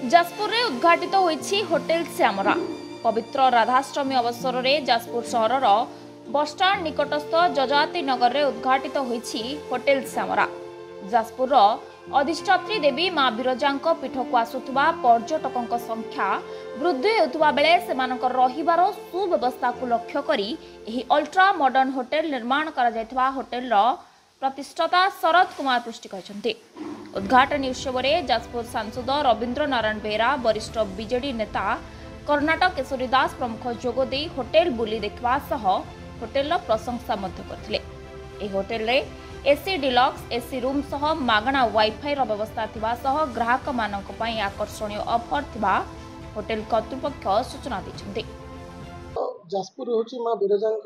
जाजपुर रे उद्घाटित होईछि होटेल श्यामरा। पवित्र राधाष्टमी अवसर में जाजपुर सहर बसस्टाण्ड निकटस्थ जजाति नगर रे उद्घाटित होईछि होटेल श्यामरा। जाजपुर अधिष्ठात्री देवी माँ बिरजांक पीठ को आसुथुबा पर्यटकों संख्या वृद्धि होतुबा बेले सेमानकर रहिबार सुव्यवस्था को लक्ष्य करी एही अल्ट्रा मॉडर्न होटेल निर्माण करा जायतबा होटेल प्रतिष्ठाता शरद कुमार पृष्टि कहते। उद्घाटन उत्सव में जाजपुर सांसद रवींद्र नारायण बेहरा, वरिष्ठ बीजेडी नेता कर्णाटक केशरी दास प्रमुख जोगदे होटेल बुली देखा सह होटेल प्रशंसा करथिले। ए होटेल रे एसी डिलक्स एसी रूम सह मागणा वाईफाई व्यवस्था थिबा सह ग्राहक मानक पई आकर्षणीय ऑफर थिबा होटेल कर्तृपक्ष सूचना दैछन्ते। जाजपुर होची माँ बिरजांक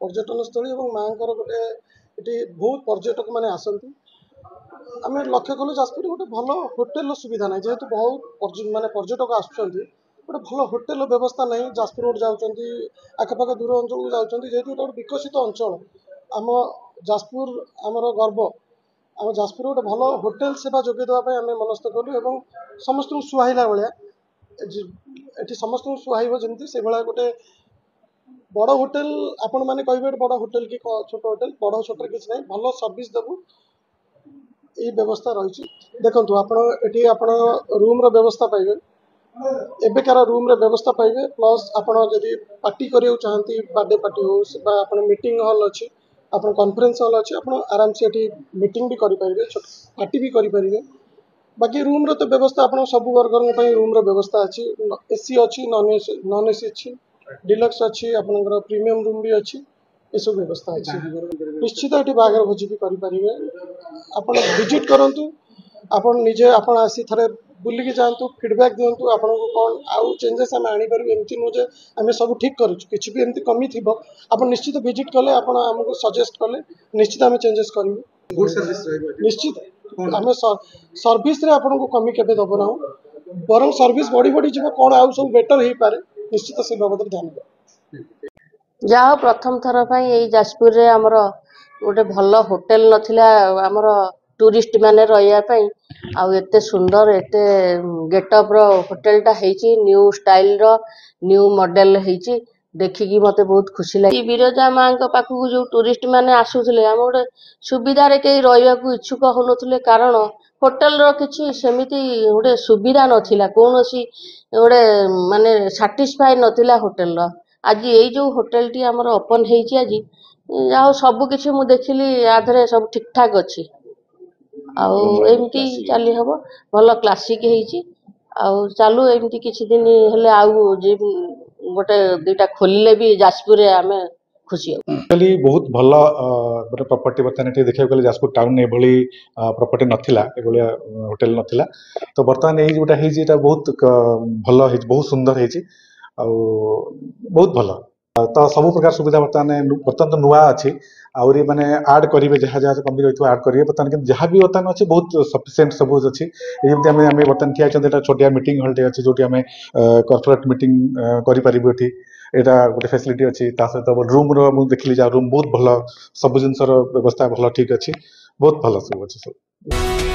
पर्यटन स्थली और माँ गोटे ये बहुत पर्यटक मैंने आसती आम लक्ष्य कलु जाजपुर गोटे भल होटेल सुविधा ना जेहेतु बहुत माने पर्यटक आसुँच गोटे भल होटेल व्यवस्था ना जाजपुर रोड जाऊँच आखपाख दूर अंचल को जाऊँच जेहेतु गोटे विकसित अंचल आम जाजपुर आमर गर्व आम जाजपुर गोटे भल होटेल सेवा जोगे देवाई आम मनस्थ कलु और समस्त सुहाइला भाया ये समस्त सुहाइब जमी से भाया गोटे बड़ होटेल आपण मैंने कहे बड़ होटेल कि छोट होटेल बड़ छोट किसी ना भल सर्विस देवु ये व्यवस्था रही। देखो आपड़ी आप रूम व्यवस्था पाइबे एबेकार रूम व्यवस्था पाइबे प्लस आपड़ी पार्टी करा चाहती बर्थडे पार्टी हो मीटिंग हॉल अच्छी आप कॉन्फ्रेंस हॉल अच्छी आप आराम से ये मीटिंग भी करेंगे पार्टी भी करेंगे। बाकी रूम रो तो व्यवस्था आप सब वर्गर रूम व्यवस्था अच्छी एसी अच्छी नॉन एसी अच्छी डिलक्स अच्छी आपनकर प्रीमियम रूम भी अच्छी ये सब व्यवस्था अच्छी निश्चित ये बागर भोजी भी करेंगे। आप विजिट करूँ आपन निजे आप आसी थे बुलिकी जातु फीडबैक दिंतु आपन को कौन आउ चेंजेस आम आनीपर एमती नुहे आम सब ठीक करूँ किसी भी एमती कमी थी आप निश्चित विजिट कले आप आमको सजेस्ट कले निश्चित आम चेंजेस करूँ निश्चित आम सर्विस रे आपन को कमी केबे दब ना बर सर्विस बढ़ी बढ़ी जीव कौन आउ सब बेटर हो पारे निश्चित से बाबद ध्यान दें। जहाँ प्रथम थर पर जाजपुर रे आमर गोटे भल होटेल नथिला आमर टूरिस्ट माने रही आते सुंदर एते गेटअप रो होटेलटा हेची न्यू स्टाइल रो न्यू मॉडल हेची देखिकी मते बहुत खुशी लगी। बिरजा माँ पाखक जो टूरिस्ट माने आसुले आम गोटे सुविधार कहीं रहा इच्छुक होनुले कारण होटेल रो किछि सेमिति गोटे सुविधा नथिला कौन सी गोटे माने साटिस्फाई नथिला होटेल रो। आज ये जो होटेल टी आमर ओपन हेची आज जहाँ सब किछि मु देखिली आधरे सब ठीक ठाक अच्छी आमती चली हम भल क्लासिक हेची चालू एमती किछि दिन हेले आउ जे गोटे दुईटा खोलिले भी जाजपुर आम खुशी एक्चुअली बहुत भल गोटे प्रॉपर्टी बर्तमान ये देखा गले जाजपुर टाउन ये प्रॉपर्टी नथिला ए होटेल नथिला तो बर्तमान ये जोटा है बहुत भल बहुत सुंदर है बहुत भल तो सब प्रकार सुविधा बर्तमान तो नुआ अच्छी आउरी माने ऐड करेंगे जहाँ जहाँ कमी रही ऐड करेंगे बर्तमान जहाँ भी बर्तमान अच्छी बहुत सफिसीयंट सब अच्छी जमी आम बर्तमान ठिया छोटिया मीटिंग हॉल अच्छी जो आम कॉर्पोरेट मीटिंग करें यहाँ गोटे फैसिलिटी अच्छी सहित रूम रो देखली रूम बहुत भल सब जिनसर व्यवस्था भल ठीक अच्छी बहुत भल सब अच्छी सब।